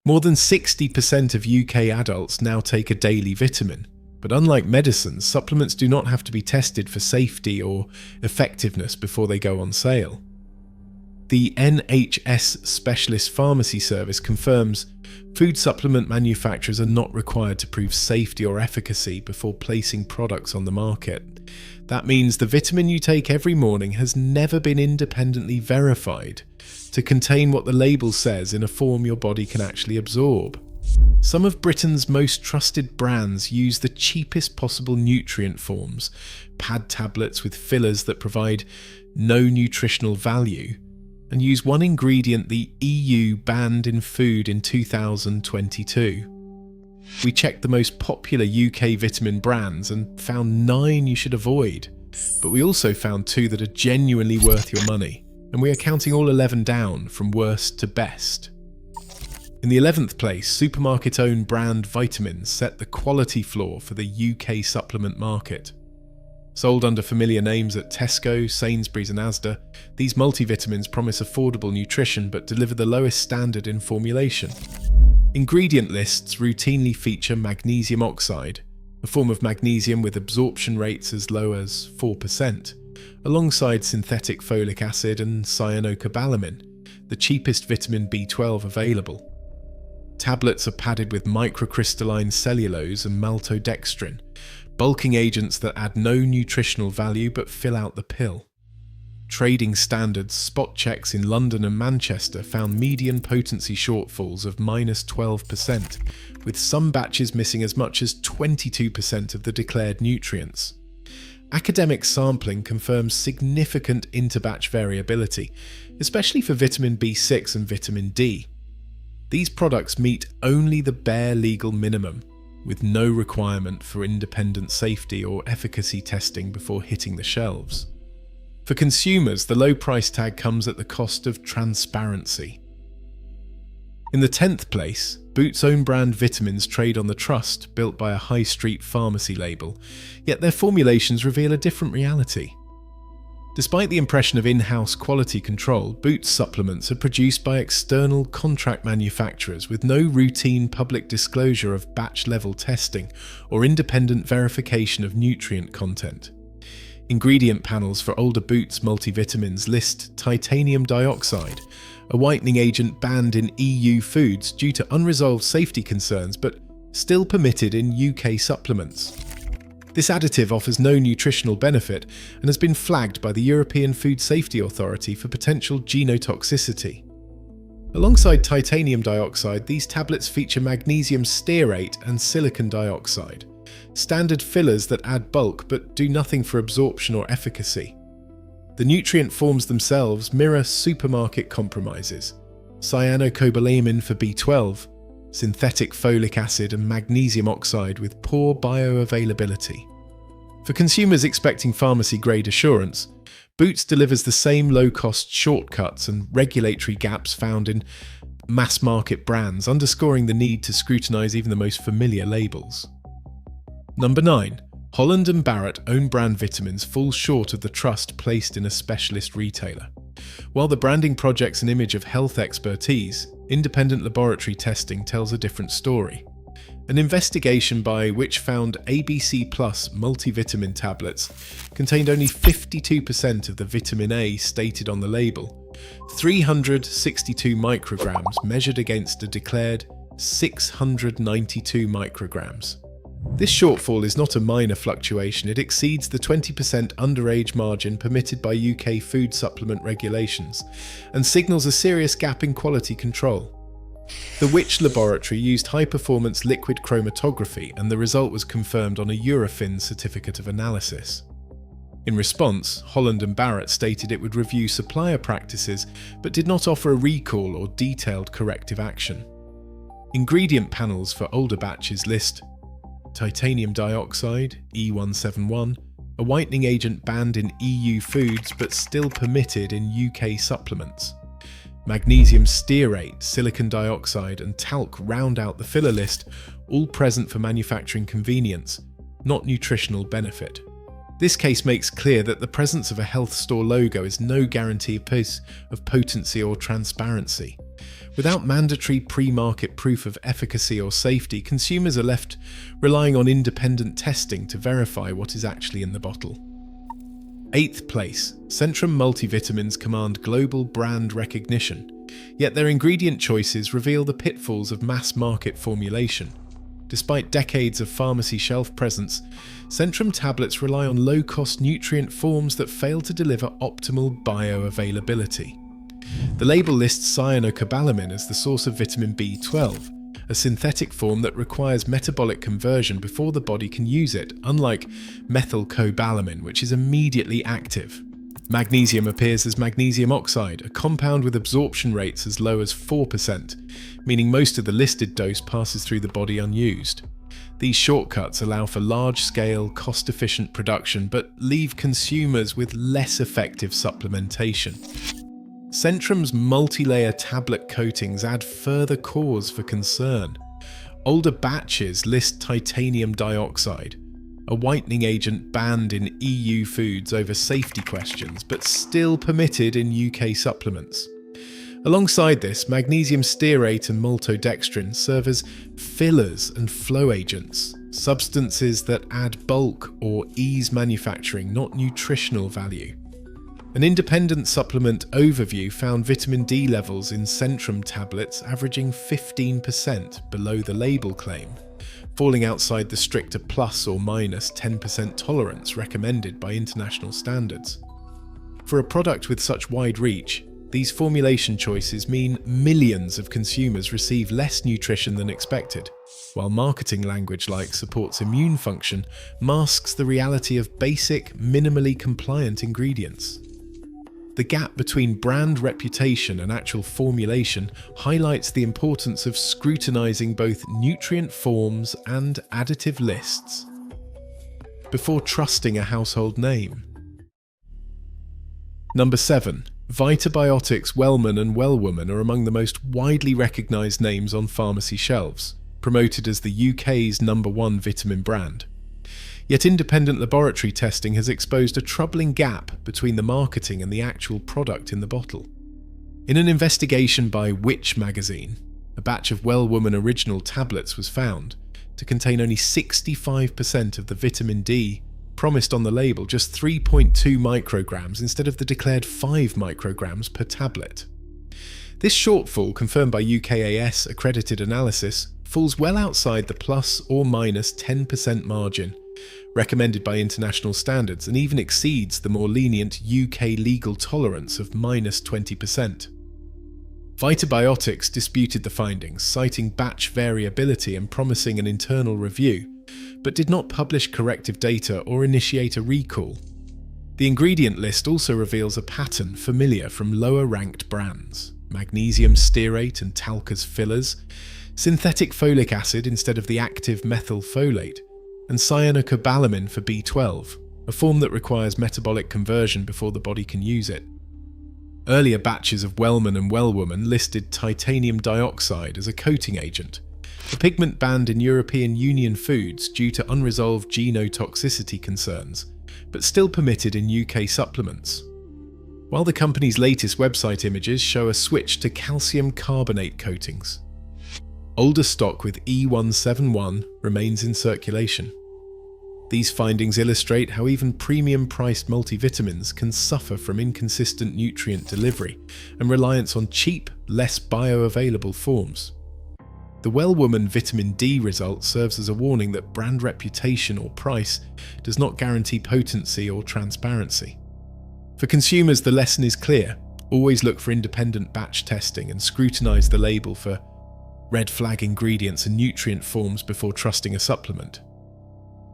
More than 60% of UK adults now take a daily vitamin, but unlike medicines, supplements do not have to be tested for safety or effectiveness before they go on sale. The NHS Specialist Pharmacy Service confirms food supplement manufacturers are not required to prove safety or efficacy before placing products on the market. That means the vitamin you take every morning has never been independently verified to contain what the label says in a form your body can actually absorb. Some of Britain's most trusted brands use the cheapest possible nutrient forms, pad tablets with fillers that provide no nutritional value, and use one ingredient the EU banned in food in 2022. We checked the most popular UK vitamin brands and found 9 you should avoid, but we also found 2 that are genuinely worth your money, and we are counting all 11 down from worst to best. In the 11th place, supermarket-owned brand vitamins set the quality floor for the UK supplement market. Sold under familiar names at Tesco, Sainsbury's and Asda, these multivitamins promise affordable nutrition but deliver the lowest standard in formulation. Ingredient lists routinely feature magnesium oxide, a form of magnesium with absorption rates as low as 4%, alongside synthetic folic acid and cyanocobalamin, the cheapest vitamin B12 available. Tablets are padded with microcrystalline cellulose and maltodextrin, bulking agents that add no nutritional value but fill out the pill. Trading Standards spot checks in London and Manchester found median potency shortfalls of -12%, with some batches missing as much as 22% of the declared nutrients. Academic sampling confirms significant interbatch variability, especially for vitamin B6 and vitamin D. These products meet only the bare legal minimum, with no requirement for independent safety or efficacy testing before hitting the shelves. For consumers, the low price tag comes at the cost of transparency. In the 10th place, Boots' own brand vitamins trade on the trust built by a high street pharmacy label, yet their formulations reveal a different reality. Despite the impression of in-house quality control, Boots supplements are produced by external contract manufacturers with no routine public disclosure of batch-level testing or independent verification of nutrient content. Ingredient panels for older Boots multivitamins list titanium dioxide, a whitening agent banned in EU foods due to unresolved safety concerns but still permitted in UK supplements. This additive offers no nutritional benefit and has been flagged by the European Food Safety Authority for potential genotoxicity. Alongside titanium dioxide, these tablets feature magnesium stearate and silicon dioxide, standard fillers that add bulk but do nothing for absorption or efficacy. The nutrient forms themselves mirror supermarket compromises: cyanocobalamin for B12, synthetic folic acid and magnesium oxide with poor bioavailability. For consumers expecting pharmacy-grade assurance, Boots delivers the same low-cost shortcuts and regulatory gaps found in mass-market brands, underscoring the need to scrutinise even the most familiar labels. Number 9. Holland & Barrett own brand vitamins fall short of the trust placed in a specialist retailer. While the branding projects an image of health expertise, independent laboratory testing tells a different story. An investigation by which found ABC Plus multivitamin tablets contained only 52% of the vitamin A stated on the label, 362 micrograms measured against a declared 692 micrograms. This shortfall is not a minor fluctuation, it exceeds the 20% underage margin permitted by UK food supplement regulations and signals a serious gap in quality control. The Which laboratory used high-performance liquid chromatography and the result was confirmed on a Eurofins certificate of analysis. In response, Holland & Barrett stated it would review supplier practices but did not offer a recall or detailed corrective action. Ingredient panels for older batches list titanium dioxide, E171, a whitening agent banned in EU foods but still permitted in UK supplements. Magnesium stearate, silicon dioxide and talc round out the filler list, all present for manufacturing convenience, not nutritional benefit. This case makes clear that the presence of a health store logo is no guarantee of potency or transparency. Without mandatory pre-market proof of efficacy or safety, consumers are left relying on independent testing to verify what is actually in the bottle. 8th place, Centrum multivitamins command global brand recognition, yet their ingredient choices reveal the pitfalls of mass-market formulation. Despite decades of pharmacy shelf presence, Centrum tablets rely on low-cost nutrient forms that fail to deliver optimal bioavailability. The label lists cyanocobalamin as the source of vitamin B12, a synthetic form that requires metabolic conversion before the body can use it, unlike methylcobalamin, which is immediately active. Magnesium appears as magnesium oxide, a compound with absorption rates as low as 4%, meaning most of the listed dose passes through the body unused. These shortcuts allow for large-scale, cost-efficient production, but leave consumers with less effective supplementation. Centrum's multi-layer tablet coatings add further cause for concern. Older batches list titanium dioxide, a whitening agent banned in EU foods over safety questions, but still permitted in UK supplements. Alongside this, magnesium stearate and maltodextrin serve as fillers and flow agents, substances that add bulk or ease manufacturing, not nutritional value. An independent supplement overview found vitamin D levels in Centrum tablets averaging 15% below the label claim, falling outside the stricter plus or minus 10% tolerance recommended by international standards. For a product with such wide reach, these formulation choices mean millions of consumers receive less nutrition than expected, while marketing language like supports immune function masks the reality of basic, minimally compliant ingredients. The gap between brand reputation and actual formulation highlights the importance of scrutinizing both nutrient forms and additive lists before trusting a household name. Number 7. Vitabiotics Wellman and Wellwoman are among the most widely recognized names on pharmacy shelves, promoted as the UK's #1 vitamin brand. Yet independent laboratory testing has exposed a troubling gap between the marketing and the actual product in the bottle. In an investigation by Which magazine, a batch of Wellwoman original tablets was found to contain only 65% of the vitamin D promised on the label, just 3.2 micrograms instead of the declared 5 micrograms per tablet. This shortfall, confirmed by UKAS accredited analysis, falls well outside the plus or minus 10% margin recommended by international standards, and even exceeds the more lenient UK legal tolerance of minus 20%. Vitabiotics disputed the findings, citing batch variability and promising an internal review, but did not publish corrective data or initiate a recall. The ingredient list also reveals a pattern familiar from lower-ranked brands: magnesium stearate and talc as fillers, synthetic folic acid instead of the active methylfolate, and cyanocobalamin for B12, a form that requires metabolic conversion before the body can use it. Earlier batches of Wellman and Wellwoman listed titanium dioxide as a coating agent, a pigment banned in European Union foods due to unresolved genotoxicity concerns, but still permitted in UK supplements. While the company's latest website images show a switch to calcium carbonate coatings, older stock with E171 remains in circulation. These findings illustrate how even premium-priced multivitamins can suffer from inconsistent nutrient delivery and reliance on cheap, less bioavailable forms. The Wellwoman vitamin D result serves as a warning that brand reputation or price does not guarantee potency or transparency. For consumers, the lesson is clear: always look for independent batch testing and scrutinize the label for red flag ingredients and nutrient forms before trusting a supplement.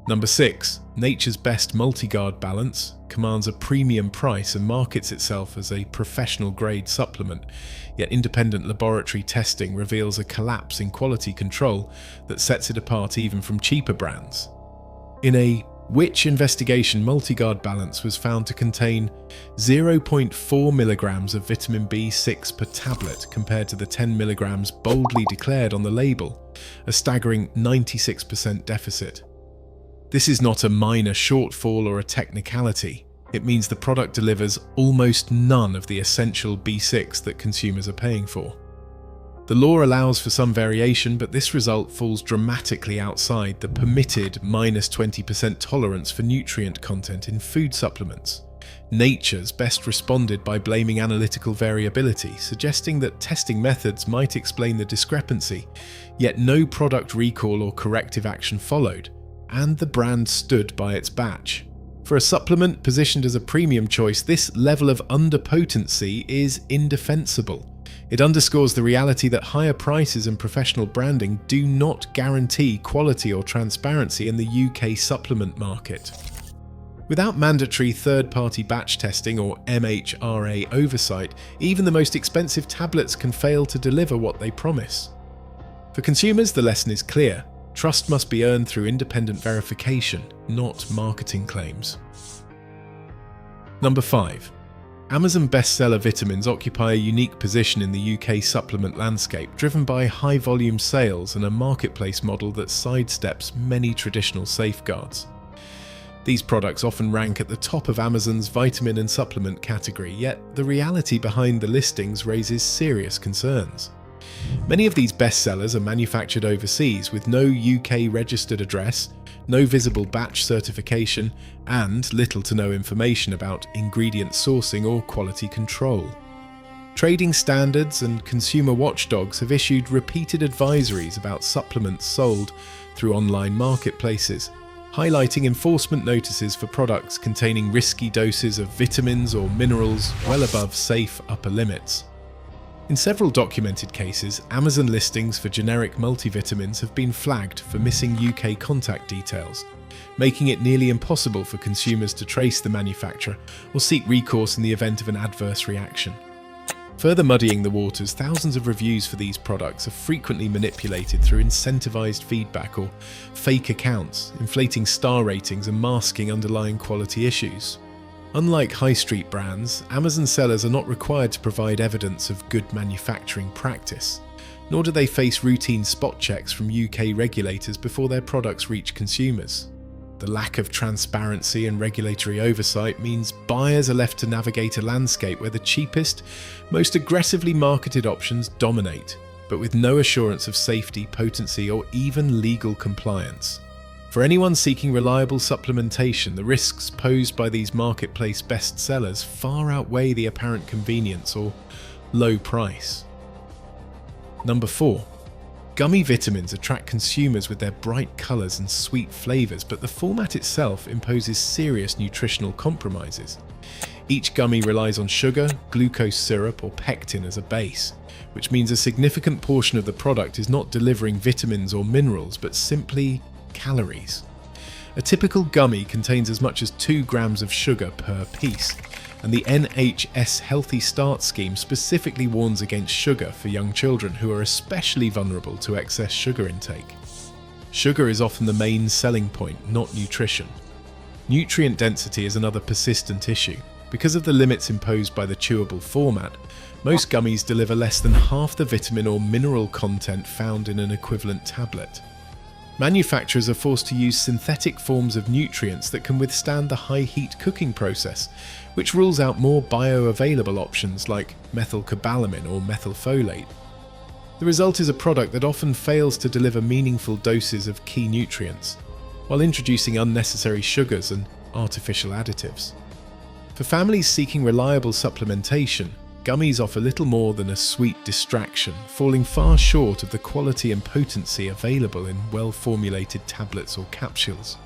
Number 6. Nature's Best MultiGuard Balance commands a premium price and markets itself as a professional-grade supplement, yet independent laboratory testing reveals a collapse in quality control that sets it apart even from cheaper brands. In a Which investigation, MultiGuard Balance was found to contain 0.4 milligrams of vitamin B6 per tablet compared to the 10 milligrams boldly declared on the label, a staggering 96% deficit. This is not a minor shortfall or a technicality. It means the product delivers almost none of the essential B6 that consumers are paying for. The law allows for some variation, but this result falls dramatically outside the permitted -20% tolerance for nutrient content in food supplements. Nature's best responded by blaming analytical variability, suggesting that testing methods might explain the discrepancy, yet no product recall or corrective action followed, and the brand stood by its batch. For a supplement positioned as a premium choice, this level of underpotency is indefensible. It underscores the reality that higher prices and professional branding do not guarantee quality or transparency in the UK supplement market. Without mandatory third-party batch testing or MHRA oversight, even the most expensive tablets can fail to deliver what they promise. For consumers, the lesson is clear. Trust must be earned through independent verification, not marketing claims. Number 5. Amazon bestseller vitamins occupy a unique position in the UK supplement landscape, driven by high-volume sales and a marketplace model that sidesteps many traditional safeguards. These products often rank at the top of Amazon's vitamin and supplement category, yet the reality behind the listings raises serious concerns. Many of these bestsellers are manufactured overseas with no UK registered address, no visible batch certification, and little to no information about ingredient sourcing or quality control. Trading standards and consumer watchdogs have issued repeated advisories about supplements sold through online marketplaces, highlighting enforcement notices for products containing risky doses of vitamins or minerals well above safe upper limits. In several documented cases, Amazon listings for generic multivitamins have been flagged for missing UK contact details, making it nearly impossible for consumers to trace the manufacturer or seek recourse in the event of an adverse reaction. Further muddying the waters, thousands of reviews for these products are frequently manipulated through incentivized feedback or fake accounts, inflating star ratings and masking underlying quality issues. Unlike high street brands, Amazon sellers are not required to provide evidence of good manufacturing practice, nor do they face routine spot checks from UK regulators before their products reach consumers. The lack of transparency and regulatory oversight means buyers are left to navigate a landscape where the cheapest, most aggressively marketed options dominate, but with no assurance of safety, potency, or even legal compliance. For anyone seeking reliable supplementation, the risks posed by these marketplace bestsellers far outweigh the apparent convenience or low price. Number 4. Gummy vitamins attract consumers with their bright colours and sweet flavours, but the format itself imposes serious nutritional compromises. Each gummy relies on sugar, glucose syrup, or pectin as a base, which means a significant portion of the product is not delivering vitamins or minerals, but simply calories. A typical gummy contains as much as 2 grams of sugar per piece, and the NHS Healthy Start scheme specifically warns against sugar for young children who are especially vulnerable to excess sugar intake. Sugar is often the main selling point, not nutrition. Nutrient density is another persistent issue. Because of the limits imposed by the chewable format, most gummies deliver less than half the vitamin or mineral content found in an equivalent tablet. Manufacturers are forced to use synthetic forms of nutrients that can withstand the high heat cooking process, which rules out more bioavailable options like methylcobalamin or methylfolate. The result is a product that often fails to deliver meaningful doses of key nutrients, while introducing unnecessary sugars and artificial additives. For families seeking reliable supplementation, gummies offer little more than a sweet distraction, falling far short of the quality and potency available in well-formulated tablets or capsules.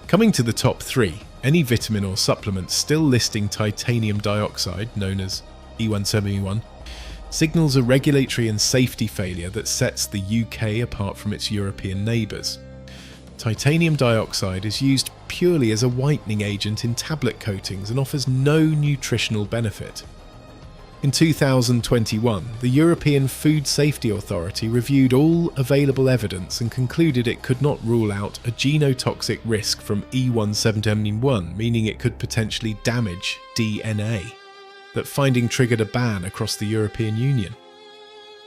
Coming to the top 3, any vitamin or supplement still listing titanium dioxide, known as E171, signals a regulatory and safety failure that sets the UK apart from its European neighbours. Titanium dioxide is used purely as a whitening agent in tablet coatings and offers no nutritional benefit. In 2021, the European Food Safety Authority reviewed all available evidence and concluded it could not rule out a genotoxic risk from E171, meaning it could potentially damage DNA. That finding triggered a ban across the European Union.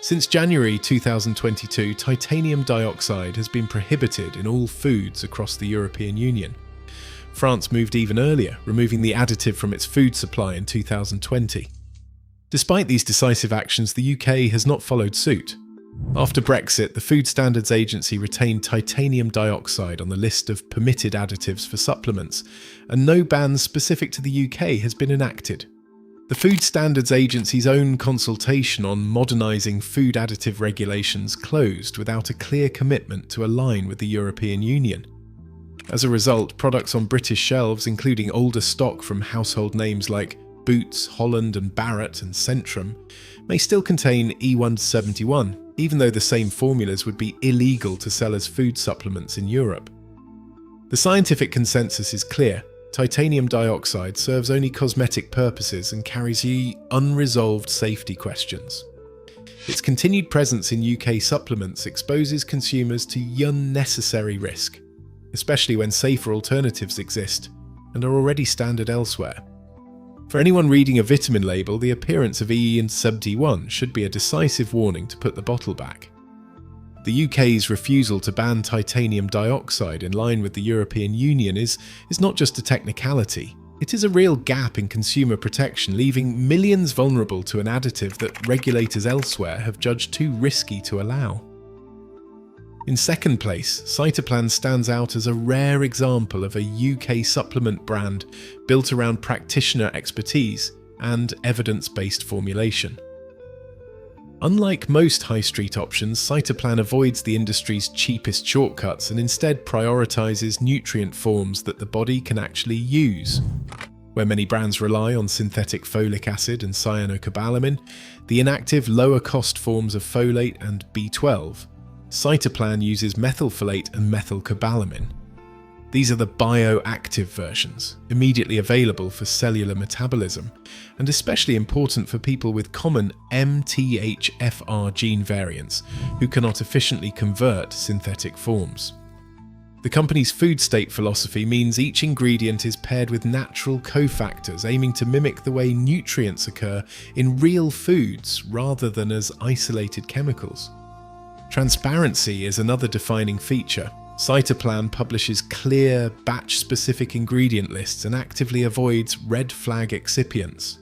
Since January 2022, titanium dioxide has been prohibited in all foods across the European Union. France moved even earlier, removing the additive from its food supply in 2020. Despite these decisive actions, the UK has not followed suit. After Brexit, the Food Standards Agency retained titanium dioxide on the list of permitted additives for supplements, and no ban specific to the UK has been enacted. The Food Standards Agency's own consultation on modernising food additive regulations closed without a clear commitment to align with the European Union. As a result, products on British shelves, including older stock from household names like Boots, Holland and Barrett and Centrum, may still contain E171, even though the same formulas would be illegal to sell as food supplements in Europe. The scientific consensus is clear. Titanium dioxide serves only cosmetic purposes and carries unresolved safety questions. Its continued presence in UK supplements exposes consumers to unnecessary risk, especially when safer alternatives exist and are already standard elsewhere. For anyone reading a vitamin label, the appearance of E171 should be a decisive warning to put the bottle back. The UK's refusal to ban titanium dioxide in line with the European Union is not just a technicality, it is a real gap in consumer protection, leaving millions vulnerable to an additive that regulators elsewhere have judged too risky to allow. In second place, Cytoplan stands out as a rare example of a UK supplement brand built around practitioner expertise and evidence-based formulation. Unlike most high street options, Cytoplan avoids the industry's cheapest shortcuts and instead prioritises nutrient forms that the body can actually use. Where many brands rely on synthetic folic acid and cyanocobalamin, the inactive lower-cost forms of folate and B12, Cytoplan uses methylfolate and methylcobalamin. These are the bioactive versions, immediately available for cellular metabolism, and especially important for people with common MTHFR gene variants who cannot efficiently convert synthetic forms. The company's food state philosophy means each ingredient is paired with natural cofactors aiming to mimic the way nutrients occur in real foods rather than as isolated chemicals. Transparency is another defining feature. Cytoplan publishes clear, batch-specific ingredient lists and actively avoids red flag excipients.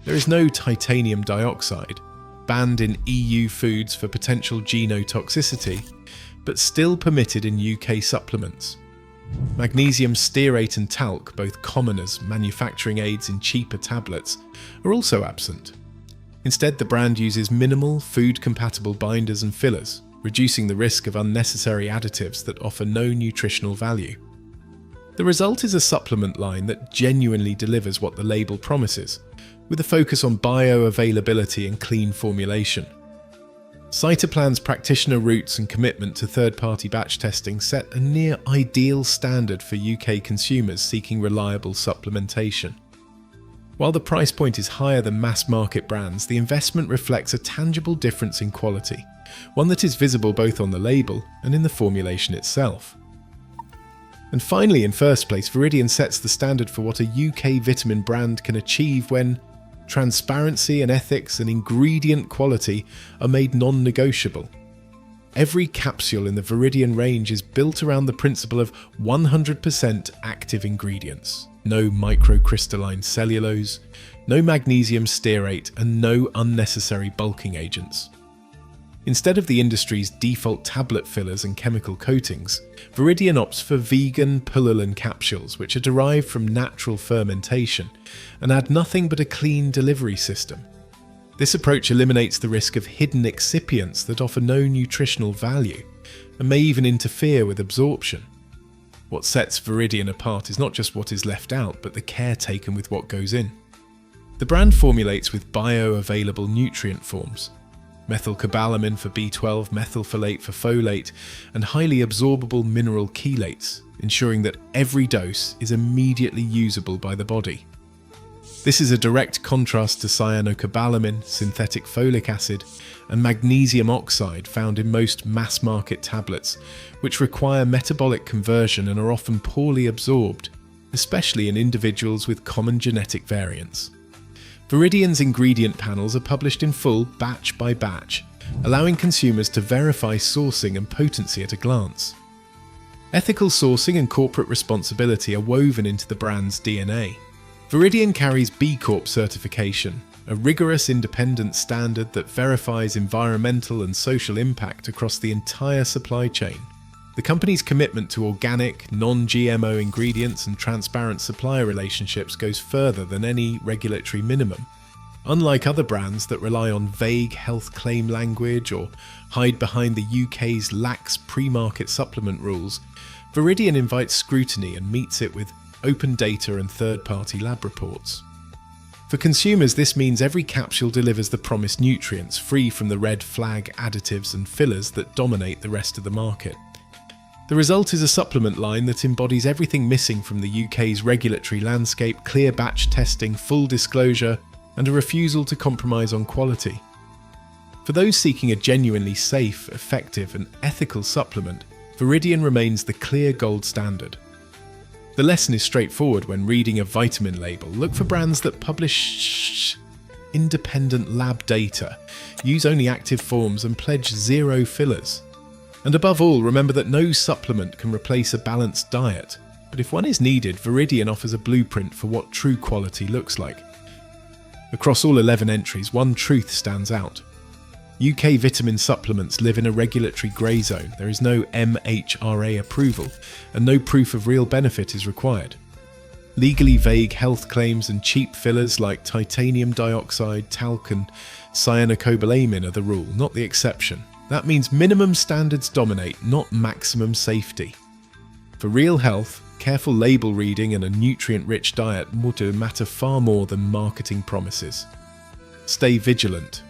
There is no titanium dioxide, banned in EU foods for potential genotoxicity, but still permitted in UK supplements. Magnesium stearate and talc, both common as manufacturing aids in cheaper tablets, are also absent. Instead, the brand uses minimal, food-compatible binders and fillers, reducing the risk of unnecessary additives that offer no nutritional value. The result is a supplement line that genuinely delivers what the label promises, with a focus on bioavailability and clean formulation. Cytoplan's practitioner roots and commitment to third-party batch testing set a near-ideal standard for UK consumers seeking reliable supplementation. While the price point is higher than mass-market brands, the investment reflects a tangible difference in quality, one that is visible both on the label and in the formulation itself. And finally, in first place, Viridian sets the standard for what a UK vitamin brand can achieve when transparency and ethics and ingredient quality are made non-negotiable. Every capsule in the Viridian range is built around the principle of 100% active ingredients. No microcrystalline cellulose, no magnesium stearate, and no unnecessary bulking agents. Instead of the industry's default tablet fillers and chemical coatings, Viridian opts for vegan Pullulan capsules which are derived from natural fermentation and add nothing but a clean delivery system. This approach eliminates the risk of hidden excipients that offer no nutritional value and may even interfere with absorption. What sets Viridian apart is not just what is left out, but the care taken with what goes in. The brand formulates with bioavailable nutrient forms, methylcobalamin for B12, methylfolate for folate, and highly absorbable mineral chelates, ensuring that every dose is immediately usable by the body. This is a direct contrast to cyanocobalamin, synthetic folic acid, and magnesium oxide found in most mass-market tablets, which require metabolic conversion and are often poorly absorbed, especially in individuals with common genetic variants. Viridian's ingredient panels are published in full batch by batch, allowing consumers to verify sourcing and potency at a glance. Ethical sourcing and corporate responsibility are woven into the brand's DNA. Viridian carries B Corp certification, a rigorous independent standard that verifies environmental and social impact across the entire supply chain. The company's commitment to organic, non-GMO ingredients and transparent supplier relationships goes further than any regulatory minimum. Unlike other brands that rely on vague health claim language or hide behind the UK's lax pre-market supplement rules, Viridian invites scrutiny and meets it with open data and third-party lab reports. For consumers, this means every capsule delivers the promised nutrients, free from the red flag additives and fillers that dominate the rest of the market. The result is a supplement line that embodies everything missing from the UK's regulatory landscape: clear batch testing, full disclosure, and a refusal to compromise on quality. For those seeking a genuinely safe, effective, and ethical supplement, Viridian remains the clear gold standard. The lesson is straightforward when reading a vitamin label. Look for brands that publish independent lab data, use only active forms, and pledge zero fillers. And above all, remember that no supplement can replace a balanced diet. But if one is needed, Viridian offers a blueprint for what true quality looks like. Across all 11 entries, one truth stands out. UK vitamin supplements live in a regulatory grey zone. There is no MHRA approval, and no proof of real benefit is required. Legally vague health claims and cheap fillers like titanium dioxide, talc and cyanocobalamin are the rule, not the exception. That means minimum standards dominate, not maximum safety. For real health, careful label reading and a nutrient-rich diet matter far more than marketing promises. Stay vigilant.